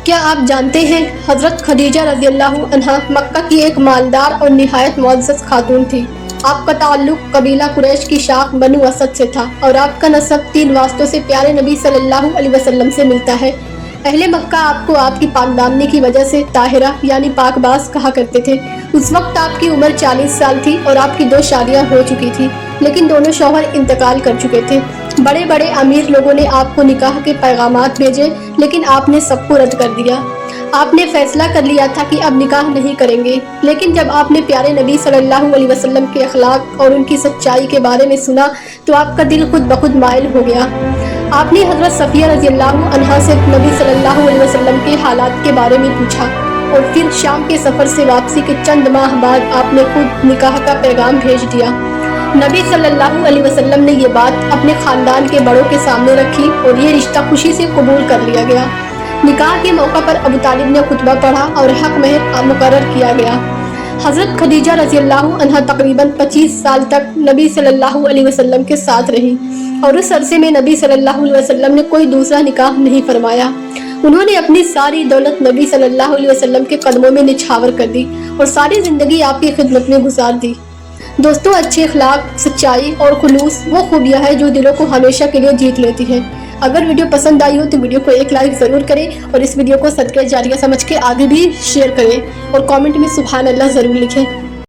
کیا آپ جانتے ہیں حضرت خدیجہ رضی اللہ عنہا مکہ کی ایک مالدار اور نہایت معزز خاتون تھی۔ آپ کا تعلق قبیلہ قریش کی شاخ بنو اسد سے تھا اور آپ کا نسب 3 واسطوں سے پیارے نبی صلی اللہ علیہ وسلم سے ملتا ہے۔ اہل مکہ آپ کو آپ کی پاک دامنی کی وجہ سے طاہرہ یعنی پاک باز کہا کرتے تھے۔ اس وقت آپ کی عمر 40 سال تھی اور آپ کی 2 شادیاں ہو چکی تھی، لیکن دونوں شوہر انتقال کر چکے تھے۔ بڑے بڑے امیر لوگوں نے آپ کو نکاح کے پیغامات بھیجے، لیکن آپ نے سب کو رد کر دیا۔ آپ نے فیصلہ کر لیا تھا کہ اب نکاح نہیں کریں گے، لیکن جب آپ نے پیارے نبی صلی اللہ علیہ وسلم کے اخلاق اور ان کی سچائی کے بارے میں سنا تو آپ کا دل خود بخود مائل ہو گیا۔ آپ نے حضرت صفیہ رضی اللہ عنہا سے نبی صلی اللہ علیہ وسلم کے حالات کے بارے میں پوچھا، اور پھر شام کے سفر سے واپسی کے چند ماہ بعد آپ نے خود نکاح کا پیغام بھیج دیا۔ نبی صلی اللہ علیہ وسلم نے یہ بات اپنے خاندان کے بڑوں کے سامنے رکھی اور یہ رشتہ خوشی سے قبول کر لیا گیا۔ نکاح کے موقع پر ابو طالب نے خطبہ پڑھا اور حق مہر مقرر کیا گیا۔ حضرت خدیجہ رضی اللہ عنہا تقریباً 25 سال تک نبی صلی اللہ علیہ وسلم کے ساتھ رہی، اور اس عرصے میں نبی صلی اللہ علیہ وسلم نے کوئی دوسرا نکاح نہیں فرمایا۔ انہوں نے اپنی ساری دولت نبی صلی اللہ علیہ وسلم کے قدموں میں نچھاور کر دی اور ساری زندگی آپ کی خدمت میں گزار دی۔ دوستو، اچھے اخلاق، سچائی اور خلوص وہ خوبیاں ہیں جو دلوں کو ہمیشہ کے لیے جیت لیتی ہیں۔ اگر ویڈیو پسند آئی ہو تو ویڈیو کو ایک لائک ضرور کریں اور اس ویڈیو کو صدقہ جاریہ سمجھ کے آگے بھی شیئر کریں اور کامنٹ میں سبحان اللہ ضرور لکھیں۔